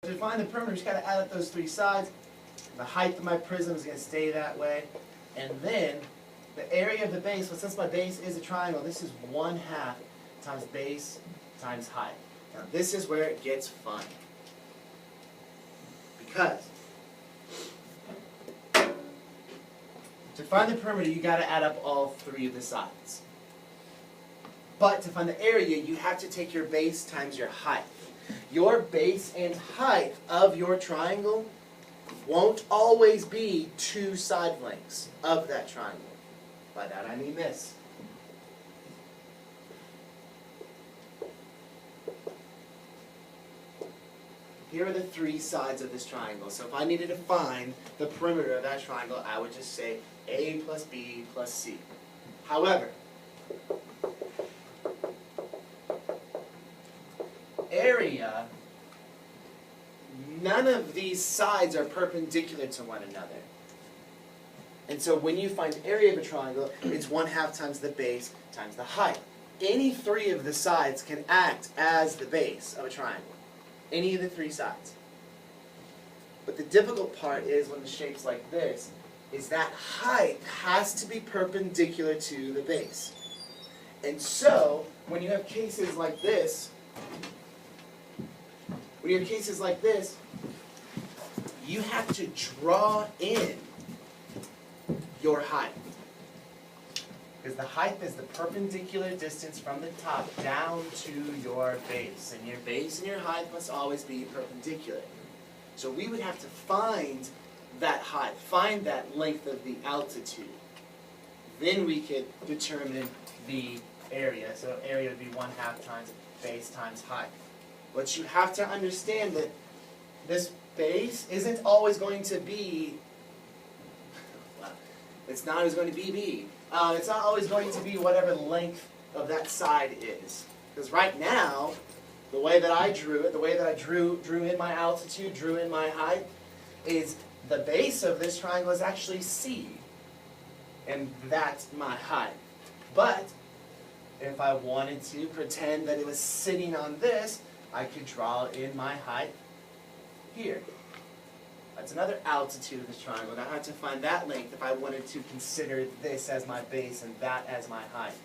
To find the perimeter, just got to add up those three sides. The height of my prism is going to stay that way. And then the area of the base, well, since my base is a triangle, this is 1/2 times base times height. Now this is where it gets fun. Because to find the perimeter, you got to add up all three of the sides. But to find the area, you have to take your base times your height. Your base and height of your triangle won't always be 2 side lengths of that triangle. By that I mean this. Here are the 3 sides of this triangle. So if I needed to find the perimeter of that triangle, I would just say A plus B plus C. However, area, none of these sides are perpendicular to one another. And so when you find area of a triangle, it's 1/2 times the base times the height. Any 3 of the sides can act as the base of a triangle. Any of the 3 sides. But the difficult part is when the shape's like this, is that height has to be perpendicular to the base. And so, when you have cases like this, you have to draw in your height. Because the height is the perpendicular distance from the top down to your base. And your base and your height must always be perpendicular. So we would have to find that height, find that length of the altitude. Then we could determine the area. So area would be 1/2 times base times height. But you have to understand that this base isn't always going to be, well, it's not always going to be B. It's not always going to be whatever the length of that side is. Because right now, the way that I drew it, the way that I drew in my altitude, drew in my height, is the base of this triangle is actually C. And that's my height. But if I wanted to pretend that it was sitting on this, I could draw in my height here. That's another altitude of this triangle. Now I have to find that length if I wanted to consider this as my base and that as my height.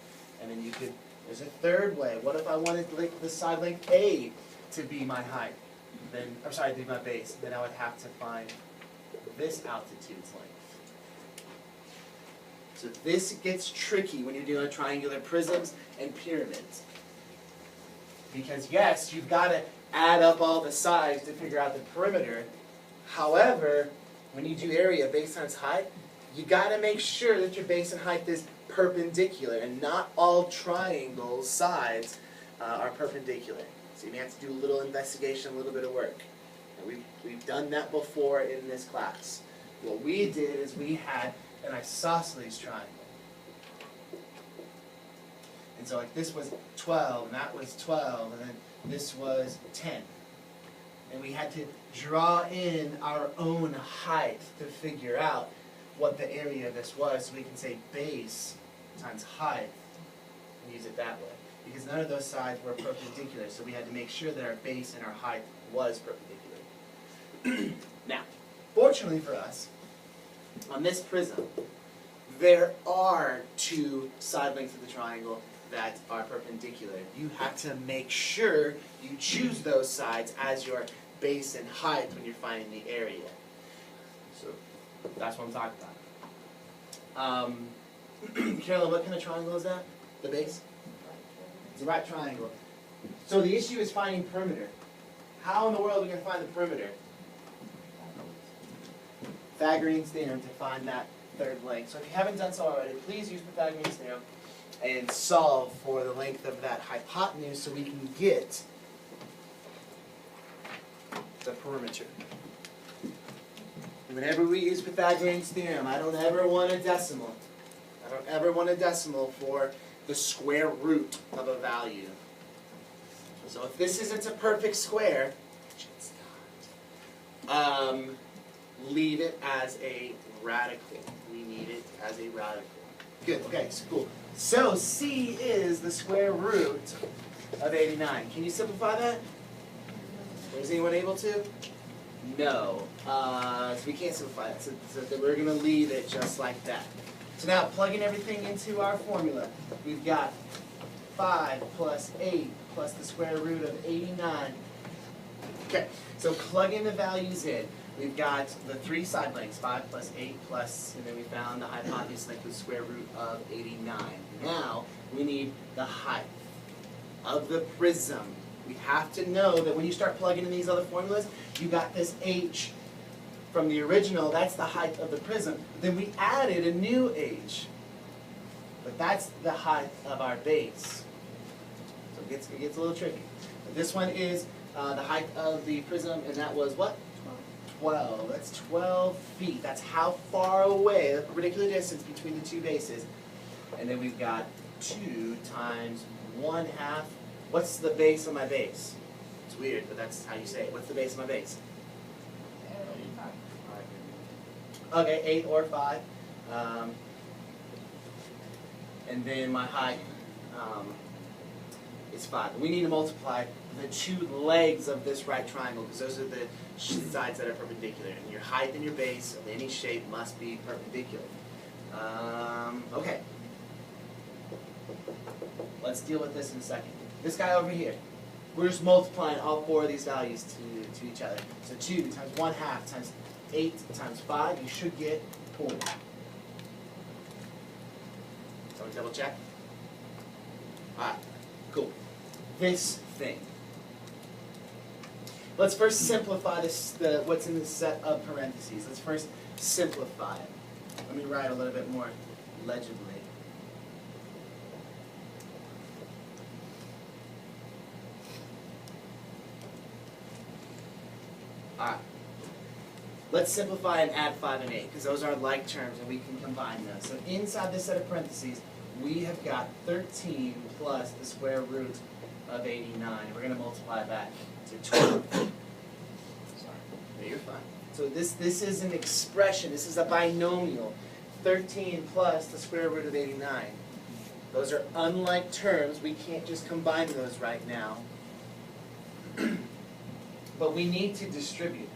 And then you could, there's a third way. What if I wanted the side length A to be my height? Then, or sorry, to be my base. Then I would have to find this altitude's length. So this gets tricky when you're doing triangular prisms and pyramids. Because yes, you've got to add up all the sides to figure out the perimeter. However, when you do area, base times height, you got to make sure that your base and height is perpendicular, and not all triangles' sides are perpendicular. So you may have to do a little investigation, a little bit of work. And we've done that before in this class. What we did is we had an isosceles triangle. And so like this was 12, and that was 12, and then this was 10. And we had to draw in our own height to figure out what the area of this was, so we can say base times height and use it that way. Because none of those sides were perpendicular, so we had to make sure that our base and our height was perpendicular. Now, fortunately for us, on this prism, there are 2 side lengths of the triangle that are perpendicular. You have to make sure you choose those sides as your base and height when you're finding the area. So that's what I'm talking about. Carolyn, what kind of triangle is that? The base? It's a right triangle. So the issue is finding perimeter. How in the world are we going to find the perimeter? Pythagorean theorem to find that third length. So if you haven't done so already, please use Pythagorean theorem and solve for the length of that hypotenuse so we can get the perimeter. Whenever we use Pythagorean theorem, I don't ever want a decimal. I don't ever want a decimal for the square root of a value. So if this isn't a perfect square, which it's not, leave it as a radical. We need it as a radical. Good, okay, so cool. So C is the square root of 89. Can you simplify that? Was anyone able to? No. So we can't simplify it. So we're going to leave it just like that. So now plugging everything into our formula, we've got 5 plus 8 plus the square root of 89. Okay, so plugging the values in. We've got the 3 side lengths, 5 plus 8 plus, and then we found the hypotenuse length with square root of 89. Now, we need the height of the prism. We have to know that when you start plugging in these other formulas, you got this h from the original, that's the height of the prism. Then we added a new h, but that's the height of our base. So it gets a little tricky. But this one is the height of the prism, and that was what? 12. That's 12 feet. That's how far away, the perpendicular distance between the two bases. And then we've got 2 times 1/2. What's the base of my base? It's weird, but that's how you say it. What's the base of my base? 5. Okay, 8 or 5. And then my height is 5. We need to multiply the 2 legs of this right triangle, because those are the sides that are perpendicular. And your height and your base of any shape must be perpendicular. Okay. Let's deal with this in a second. This guy over here, we're just multiplying all 4 of these values to each other. So 2 times 1/2 times 8 times 5, you should get 40. Someone double check? Alright, cool. This thing. Let's first simplify this, what's in this set of parentheses. Let's first simplify it. Let me write a little bit more legibly. Alright. Let's simplify and add 5 and 8, because those are like terms and we can combine those. So inside this set of parentheses, we have got 13 plus the square root of 89. And we're going to multiply that to 12. Sorry. No, you're fine. So this is an expression. This is a binomial. 13 plus the square root of 89. Those are unlike terms. We can't just combine those right now. But we need to distribute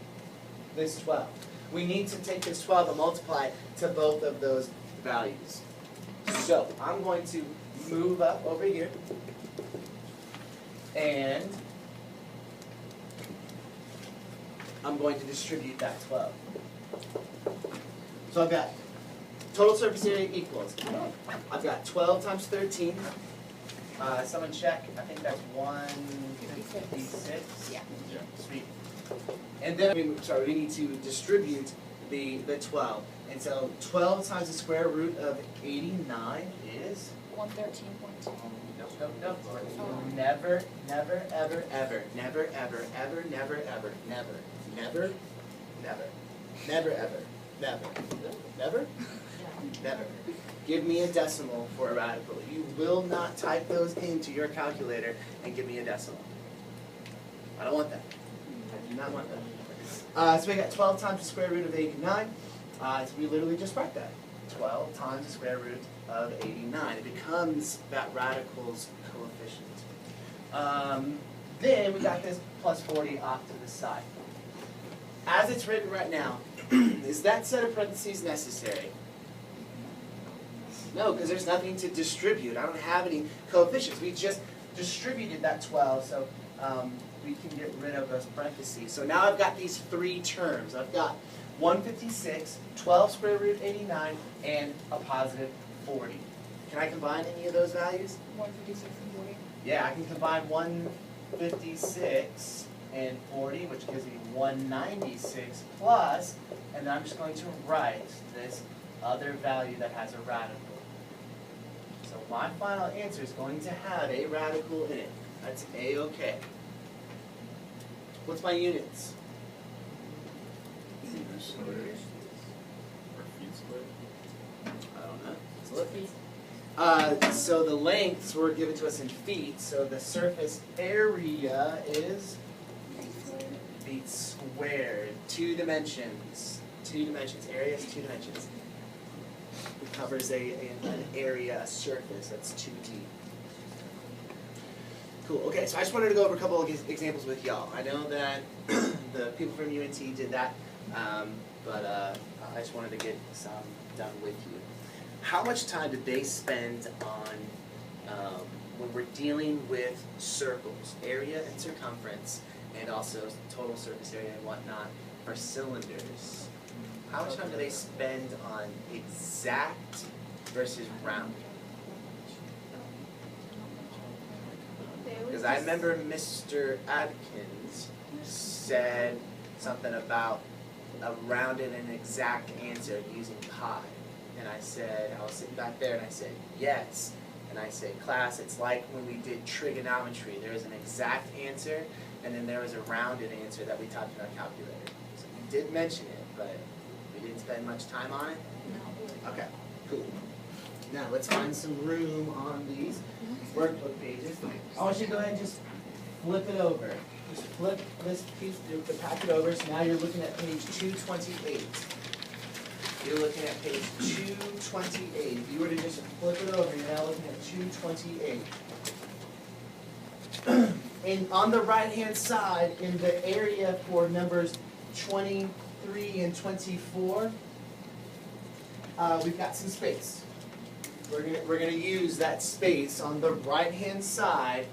this 12. We need to take this 12 and multiply it to both of those values. So I'm going to move up over here, and I'm going to distribute that 12. So I've got total surface area equals, I've got 12 times 13. Someone check, I think that's 156. Yeah. Sweet. And then, we need to distribute the 12. And so 12 times the square root of 89 is? 113.2. Nope. Never, ever, never, ever, never, ever, ever, never, ever, never. Give me a decimal for a radical. You will not type those into your calculator and give me a decimal. I don't want that. I do not want that. So we got 12 times the square root of 89. So we literally just write that. 12 times the square root of 89. It becomes that radical's coefficient. Then we got this plus 40 off to the side. As it's written right now, is that set of parentheses necessary? No, because there's nothing to distribute. I don't have any coefficients. We just distributed that 12, so we can get rid of those parentheses. So now I've got these 3 terms. I've got 156, 12 square root 89, and a positive 40. Can I combine any of those values? 156 and 40. Yeah, I can combine 156 and 40, which gives me 196 plus, and then I'm just going to write this other value that has a radical. So my final answer is going to have a radical in it. That's A-okay. What's my units? Meters squared. Or feet squared. I don't know. Let's look. So the lengths were given to us in feet, so the surface area is feet squared. 2 dimensions. 2 dimensions. Area is 2 dimensions. It covers an area, a surface. That's 2D. Cool. Okay, so I just wanted to go over a couple of examples with y'all. I know that the people from UNT did that, but I just wanted to get some done with you. How much time did they spend on when we're dealing with circles, area and circumference, and also total surface area and whatnot for cylinders? How much time do they spend on exact versus rounded? Because I remember Mr. Adkins said something about a rounded and exact answer using pi. And I said, I was sitting back there and I said, yes. And I said, class, it's like when we did trigonometry. There was an exact answer and then there was a rounded answer that we typed in our calculator. So we did mention it, but we didn't spend much time on it? No. Okay, cool. Now let's find some room on these workbook pages. I want you to go ahead and just flip it over. Just flip this piece, the packet over, so now you're looking at page 228. You're looking at page 228. If you were to just flip it over, you're now looking at 228. And on the right-hand side, in the area for numbers 23 and 24, we've got some space. We're gonna use that space on the right-hand side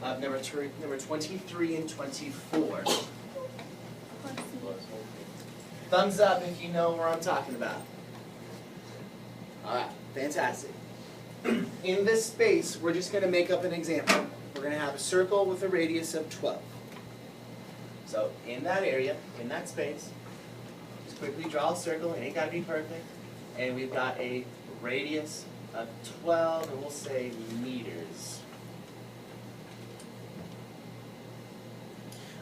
of number 23 and 24. Thumbs up if you know what I'm talking about. All right, fantastic. In this space, we're just gonna make up an example. We're gonna have a circle with a radius of 12. So in that area, in that space, just quickly draw a circle. It ain't gotta be perfect. And we've got a radius of 12, and we'll say meters.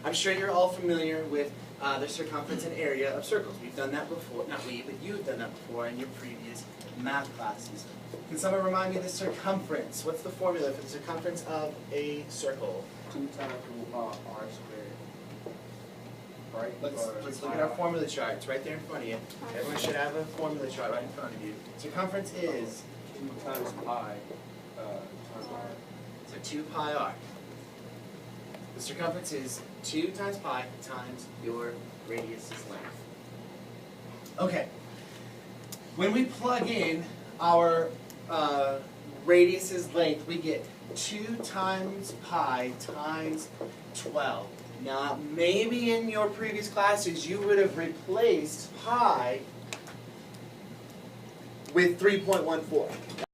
I'm sure you're all familiar with the circumference and area of circles. We've done that before, not we, but you've done that before in your previous math classes. Can someone remind me of the circumference? What's the formula for the circumference of a circle? 2 times r squared. Right? Let's look at our formula chart. It's right there in front of you. Everyone should have a formula chart right in front of you. Circumference is 2 times pi times r. so 2 pi r. The circumference is 2 times pi times your radius's length. Okay. When we plug in our radius's length, we get 2 times pi times 12. Now, maybe in your previous classes you would have replaced pi with 3.14.